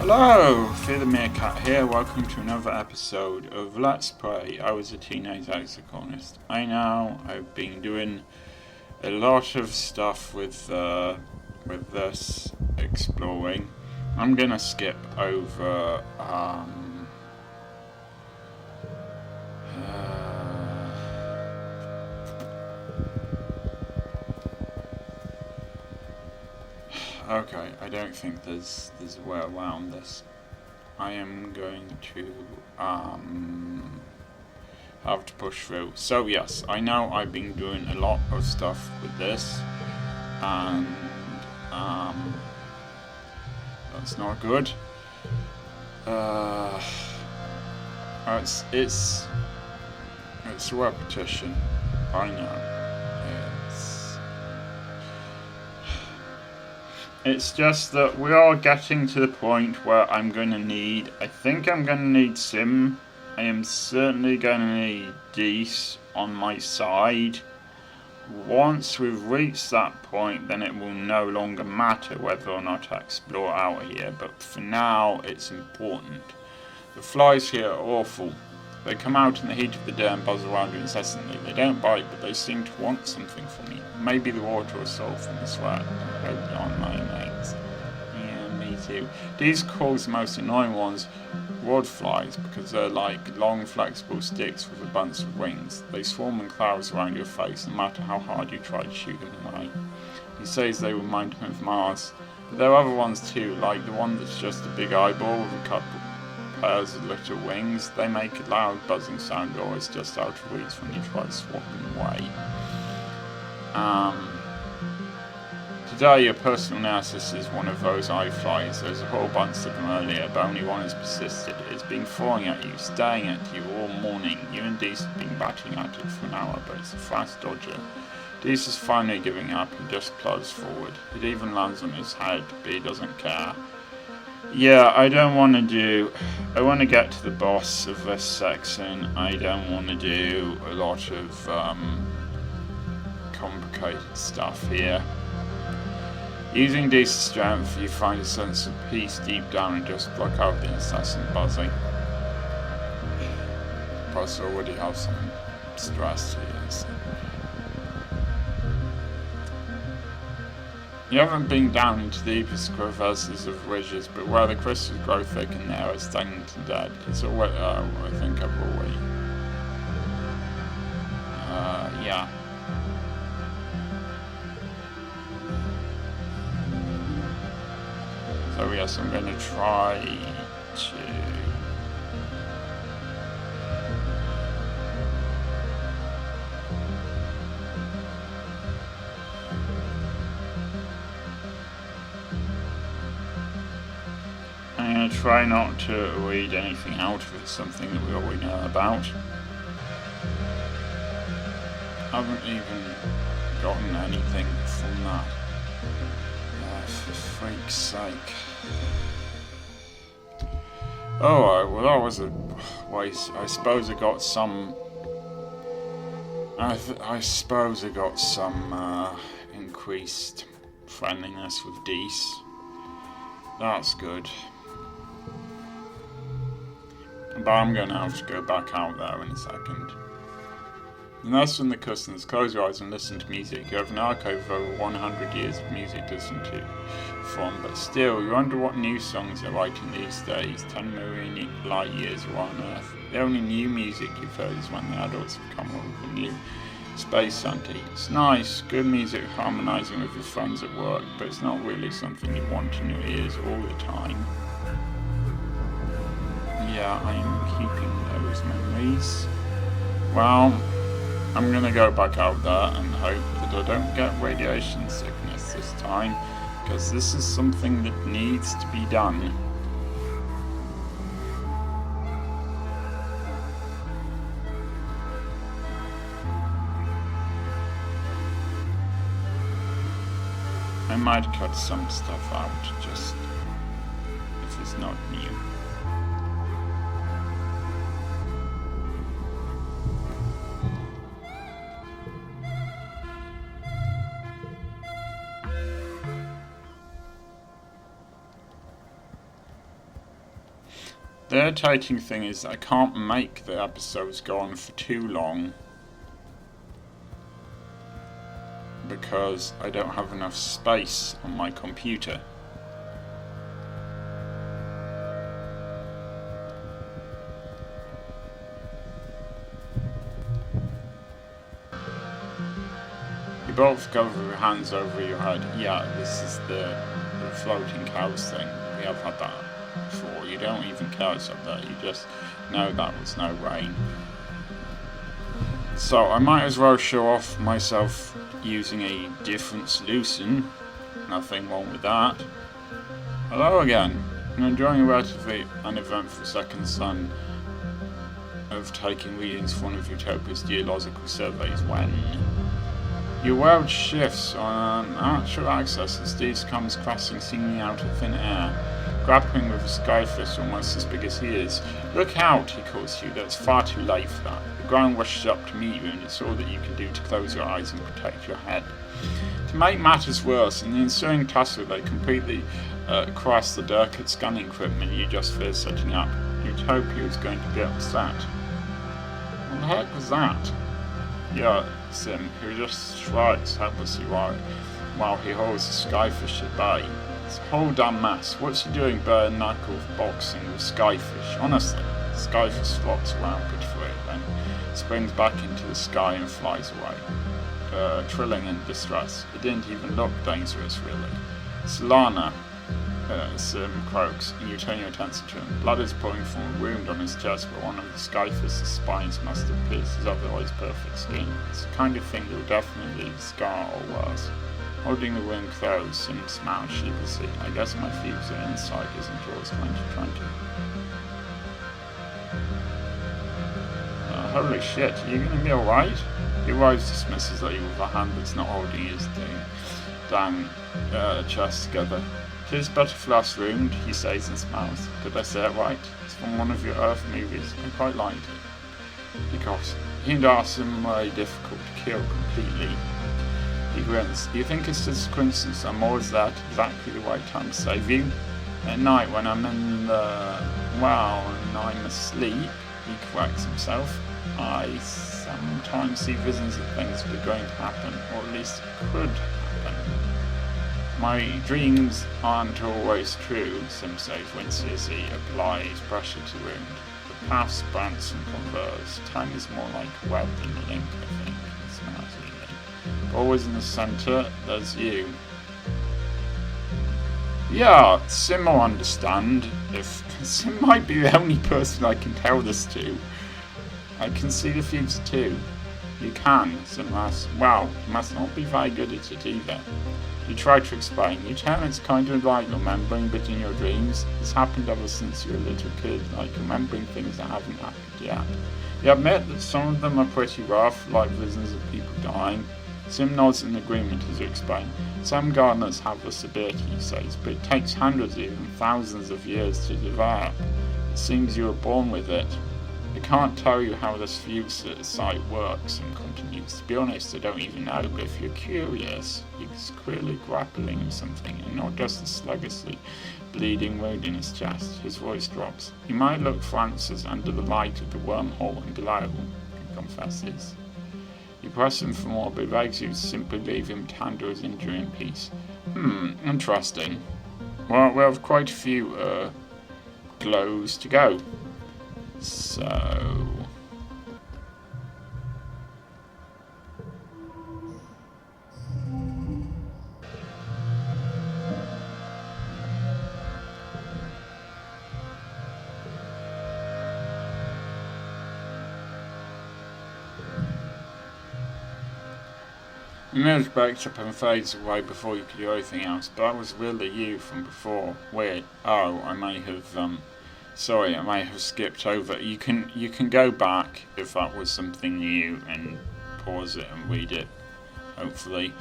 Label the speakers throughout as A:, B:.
A: Hello, Fear the Meerkat here, welcome to another episode of Let's Play I Was a Teenage Exocolonist. I know I've been doing a lot of stuff with this exploring. I'm gonna skip over okay, I don't think there's a way around this. I am going to have to push through. So yes, I know I've been doing a lot of stuff with this, and that's not good. It's a repetition. I know. It's just that we are getting to the point where I think I'm going to need Sim. I am certainly going to need Dees on my side. Once we've reached that point, then it will no longer matter whether or not I explore out here, but for now it's important. The flies here are awful. They come out in the heat of the day and buzz around you incessantly. They don't bite, but they seem to want something from me. Maybe the water or salt from the sweat. I hope they're on my mates. Yeah, me too. These cause the most annoying ones wood flies, because they're like long flexible sticks with a bunch of wings. They swarm in clouds around your face no matter how hard you try to shoot them away. He says they remind him of Mars, but there are other ones too, like the one that's just a big eyeball with a couple pairs of little wings. They make a loud buzzing sound always just out of reach when you try to swat them away. Today your personal nemesis is one of those eye flies. There's a whole bunch of them earlier, but only one has persisted. It's been falling at you, staring at you all morning. You and Dees have been batting at it for an hour, but it's a fast dodger. Dees is finally giving up and just plods forward. It even lands on his head, but he doesn't care. Yeah, I want to get to the boss of this section. I don't want to do a lot of complicated stuff here. Using Dees' strength, you find a sense of peace deep down and just block out the incessant buzzing. Plus, I already have some stress here. So. You haven't been down into the deepest crevices of ridges, but where the crystals grow thick and narrow, stagnant and dead. It's always, I think I've already. Yeah. So yes, I'm going to try to. I'm going to try not to read anything out of it, something that we already know about. I haven't even gotten anything from that. For freak's sake. Oh, well that was a waste. I suppose I got some... I suppose I got some increased friendliness with Dees. That's good. But I'm going to have to go back out there in a second. And that's when the customers close your eyes and listen to music. You have an archive of over 100 years of music to listen to from, but still, you wonder what new songs they're writing these days, 10 million light years away on Earth. The only new music you've heard is when the adults have come up with a new space anti. It's nice, good music harmonising with your friends at work, but it's not really something you want in your ears all the time. Yeah, I am keeping those memories. Well, I'm gonna go back out there and hope that I don't get radiation sickness this time, because this is something that needs to be done. I might cut some stuff out, just if it's not new. The irritating thing is I can't make the episodes go on for too long because I don't have enough space on my computer. You both cover your hands over your head. Yeah, this is the floating cows thing. We have had that before. You don't even care it's up there, you just know that was no rain. So I might as well show off myself using a different solution. Nothing wrong with that. Hello again. I'm enjoying a relatively uneventful second sun of taking readings for one of Utopia's geological surveys when your world shifts on actual access as these comes crashing seemingly out of thin air, grappling with a skyfish almost as big as he is. Look out, he calls to you, that's far too late for that. The ground rushes up to meet you and it's all that you can do to close your eyes and protect your head. To make matters worse, in the ensuing tussle they completely crash the delicate scanning equipment you just finished setting up. Utopia is going to be upset. What the heck was that? Yeah, Sim, who just strikes helplessly while he holds the skyfish at bay. It's a whole damn mess. What's he doing bare knuckle boxing with skyfish? Honestly, the skyfish flops around pitifully, then springs back into the sky and flies away, trilling in distress. It didn't even look dangerous, really. Solana, Sim croaks, and you turn your attention to him. Blood is pouring from a wound on his chest where one of the skyfish's spines must have pierced his otherwise perfect skin. It's the kind of thing that will definitely leave a scar or worse. Holding the wound closed, Sim smiled sheepishly. I guess my fuse are inside isn't yours 2020. Holy shit, are you gonna be alright? He arrives, dismisses you with a hand that's not holding his dang chest together. "'Tis butterflash roomed," he says and smiles. Did I say it right? It's from one of your Earth movies. I quite liked it. Because he'd ask him very difficult to kill completely. He grins. Do you think it's just a coincidence I'm always there at exactly the right time to save you? At night when I'm in the... well, and I'm asleep, he corrects himself. I sometimes see visions of things that are going to happen, or at least could happen. My dreams aren't always true, Sim says when Cissy applies pressure to the wound. The paths branch and converge. Time is more like a web than a link, I think. It's not really. Always in the centre, there's you. Yeah, Sim will understand. If Sim might be the only person I can tell this to. I can see the future too. You can, Sim asks. Wow, you must not be very good at it either. You try to explain. You tell it's kind of like remembering but in your dreams. It's happened ever since you were a little kid, like remembering things that haven't happened yet. You admit that some of them are pretty rough, like visions of people dying. Sim nods in agreement as you explain. Some gardeners have this ability, he says, but it takes hundreds, even thousands of years to develop. It seems you were born with it. I can't tell you how this fuse site works and continues. To be honest, I don't even know, but if you're curious, he's clearly grappling with something, and not just a sluggishly bleeding wound in his chest. His voice drops. You might look for answers under the light of the wormhole and below, he confesses. You press him for more, but he begs you to simply leave him to handle his injury in peace. Interesting. Well, we have quite a few, glows to go. So... the image breaks up and fades away before you could do anything else, but that was really you from before. Wait, oh, I may have, sorry, I may have skipped over. You can go back if that was something new and pause it and read it, hopefully.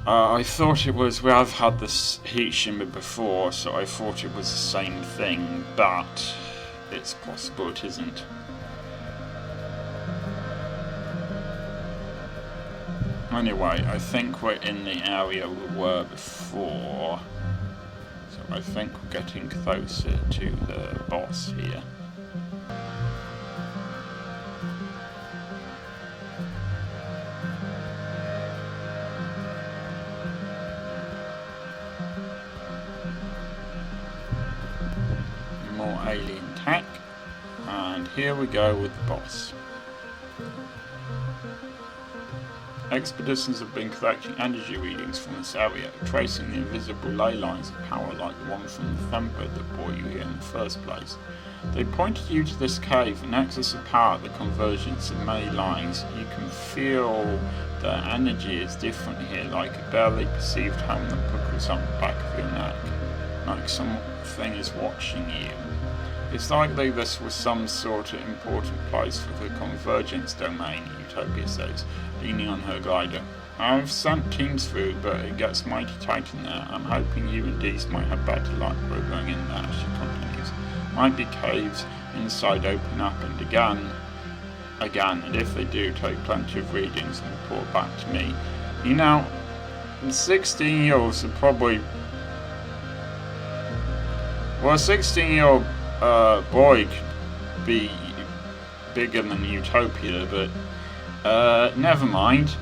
A: I thought it was, well, I've had this heat shimmer before, so I thought it was the same thing, but it's possible it isn't. Anyway, I think we're in the area we were before. So I think we're getting closer to the boss here. More alien tech, and here we go with the boss. Expeditions have been collecting energy readings from this area, tracing the invisible ley lines of power like the one from the thumper that brought you here in the first place. They pointed you to this cave, an nexus of power at the convergence of many lines. You can feel the energy is different here, like a barely perceived hand that puckers up the back of your neck, like something is watching you. It's likely this was some sort of important place for the convergence domain, Utopia says, leaning on her glider. I've sent teams through, but it gets mighty tight in there. I'm hoping you and Dees might have better luck. We're going in there, she continues. Might be caves inside open up and again, and if they do, take plenty of readings and report back to me. You know, 16-year-olds are probably... Well, a 16-year-old boy could be bigger than Utopia, but never mind.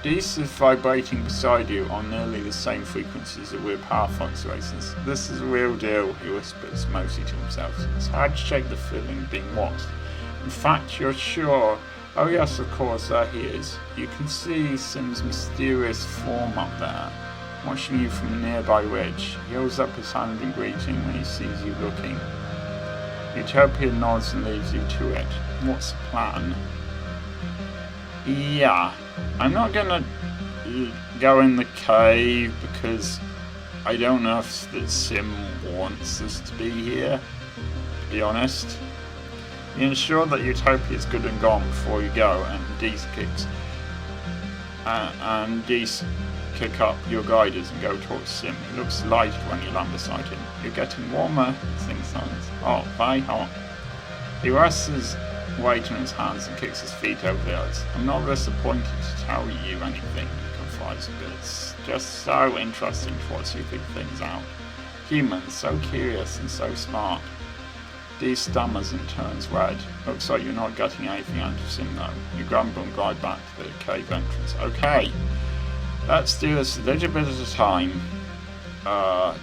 A: Dees is vibrating beside you on nearly the same frequencies of weird power fluctuations. This is a real deal, he whispers, mostly to himself. It's hard to shake the feeling of being watched. In fact, you're sure. Oh yes, of course, there he is. You can see Sim's mysterious form up there, watching you from a nearby ridge. He holds up his hand in greeting when he sees you looking. Utopia nods and leaves you to it. What's the plan? Yeah, I'm not gonna go in the cave because I don't know if that Sim wants us to be here, to be honest. You ensure that Utopia is good and gone before you go, and Dees kick up your gliders and go towards Sim. He looks lighter when you land beside him. You're getting warmer, sings Silence. Oh, very hot. He rests his weight on his hands and kicks his feet over the ice. I'm not disappointed to tell you anything, he confides, but it's just so interesting to watch you figure things out. Humans, so curious and so smart. Dees stammers and turns red. Looks like you're not getting anything out of Sim though. You grumble and glide back to the cave entrance. Okay, let's do this a little bit at a time.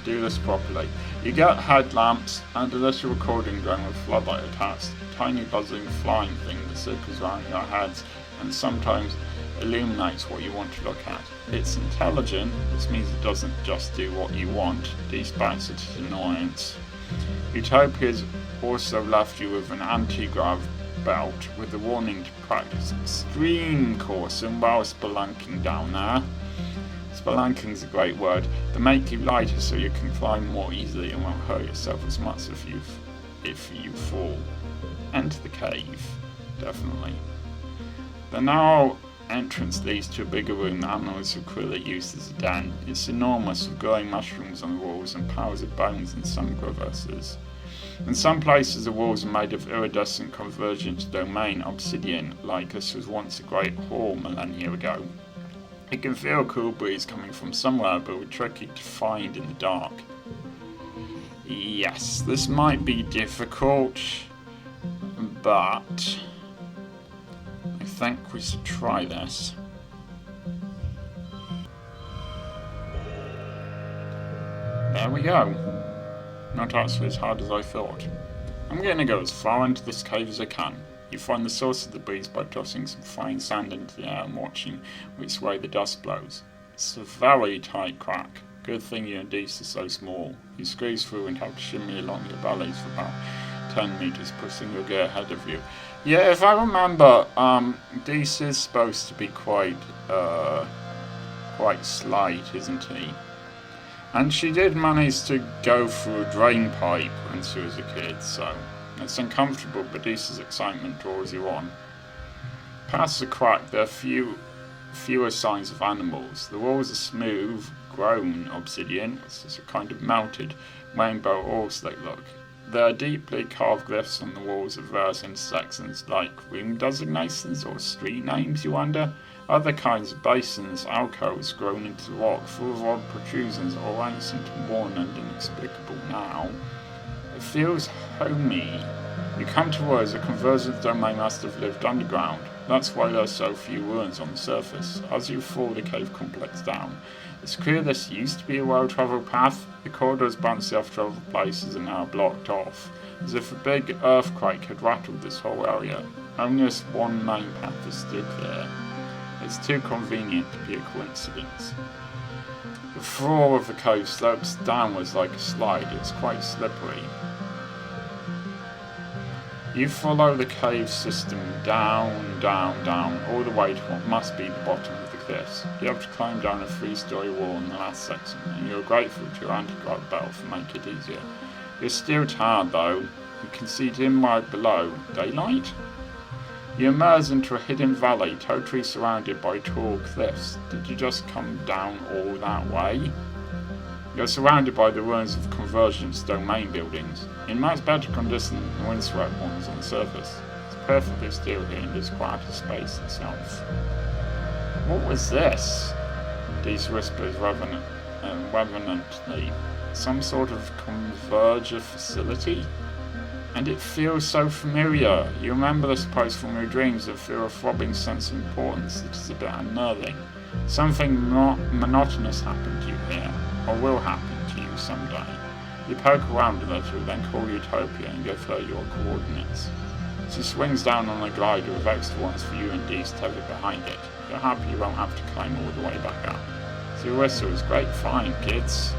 A: Do this properly. You get headlamps and a little recording drone with floodlight attached. A tiny buzzing flying thing that circles around your heads and sometimes illuminates what you want to look at. It's intelligent, which means it doesn't just do what you want. These bouts at its annoyance. Utopia's also left you with an anti-grav belt with a warning to practice extreme caution while spelunking down there. Spelunking's a great word. They make you lighter so you can climb more easily and won't hurt yourself as much if you fall. Enter the cave, definitely. The narrow entrance leads to a bigger room that animals have clearly used as a den. It's enormous, with glowing mushrooms on the walls and piles of bones in some crevices. In some places the walls are made of iridescent convergent domain obsidian, like this was once a great hall millennia ago. You can feel a cool breeze coming from somewhere, but we're tricky to find in the dark. Yes, this might be difficult, but I think we should try this. There we go. Not actually as hard as I thought. I'm going to go as far into this cave as I can. You find the source of the breeze by tossing some fine sand into the air and watching which way the dust blows. It's a very tight crack. Good thing you and Dees are so small. You squeeze through and have to shimmy along your bellies for about 10 meters, pushing your gear ahead of you. Yeah, if I remember, Dees is supposed to be quite slight, isn't he? And she did manage to go through a drain pipe when she was a kid, so it's uncomfortable, but Dees' excitement draws you on. Past the crack, there are fewer signs of animals. The walls are smooth, grown obsidian, which is a kind of melted rainbow ores they look. There are deeply carved glyphs on the walls of various intersections, like room designations or street names, you wonder. Other kinds of basins, alcoves grown into the rock, full of odd protrusions, all ancient and worn and inexplicable now. It feels homey. You come to realize the convergence domain must have lived underground. That's why there's so few ruins on the surface. As you follow the cave complex down, it's clear this used to be a well-travelled path. The corridors bouncing off to other places are now blocked off, as if a big earthquake had rattled this whole area. Only this one main path is still clear. It's too convenient to be a coincidence. The floor of the cave slopes downwards like a slide. It's quite slippery. You follow the cave system down, down, down, all the way to what must be the bottom of the cliffs. You have to climb down a 3-story wall in the last section, and you're grateful to your anti-grav belt for making it easier. You're still tired though. You can see dim light below. Daylight? You emerge into a hidden valley, totally surrounded by tall cliffs. Did you just come down all that way? You're surrounded by the ruins of Convergence domain buildings, in much better condition than the windswept ones on the surface. It's perfectly still here in this quieter space itself. What was this? Dees whispers reverently. Some sort of converger facility? And it feels so familiar. You remember this place from your dreams and feel a throbbing sense of importance that is a bit unnerving. Something monotonous happened to you here, or will happen to you someday. You poke around a little, then call Utopia and give her your coordinates. She swings down on a glider with extra ones for you and Dees tethered behind it. You're happy you won't have to climb all the way back up. She whistles, "Great find, kids.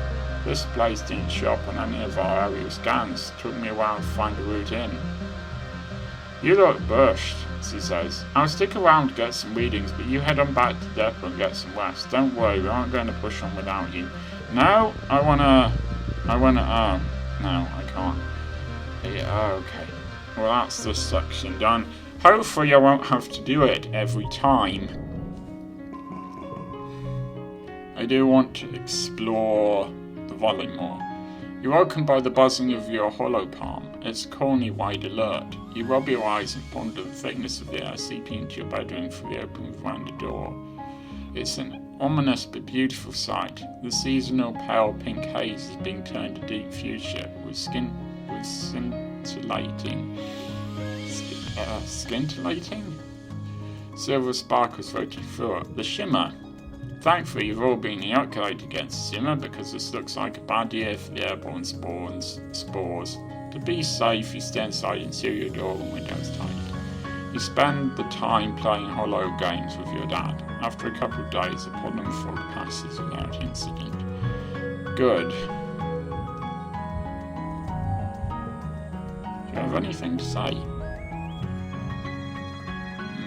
A: This place didn't show up on any of our aerial scans. Took me a while to find a route in." "You look bushed," she says. "I'll stick around to get some readings, but you head on back to the depot and get some rest. Don't worry, we aren't going to push on without you." "No, no, I can't." "Yeah, okay. Well, that's this section done. Hopefully I won't have to do it every time. I do want to explore the valley more." You're woken by the buzzing of your hollow palm. It's a corny-wide alert. You rub your eyes and ponder the thickness of the air seeping into your bedroom through the open veranda door. It's an ominous but beautiful sight. The seasonal pale pink haze is being turned to deep fuchsia with scintillating silver sparkles floating through it. The shimmer. Thankfully, you've all been inoculated against shimmer because this looks like a bad year for the airborne spores. To be safe, you stay inside and seal your door and windows tight. You spend the time playing hollow games with your dad. After a couple of days, the pollen fog passes without incident. Good. Do you have anything to say?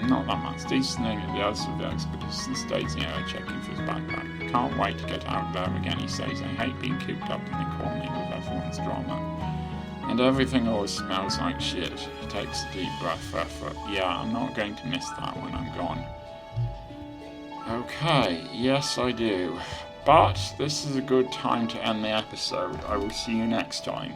A: Not that much. Dees sneering at the others of the expedition stays in the area checking for his backpack. "Can't wait to get out there again," he says. "I hate being cooped up in the corner with everyone's drama. And everything always smells like shit." He takes a deep breath for effort. "Yeah, I'm not going to miss that when I'm gone." Okay, yes I do. But this is a good time to end the episode. I will see you next time.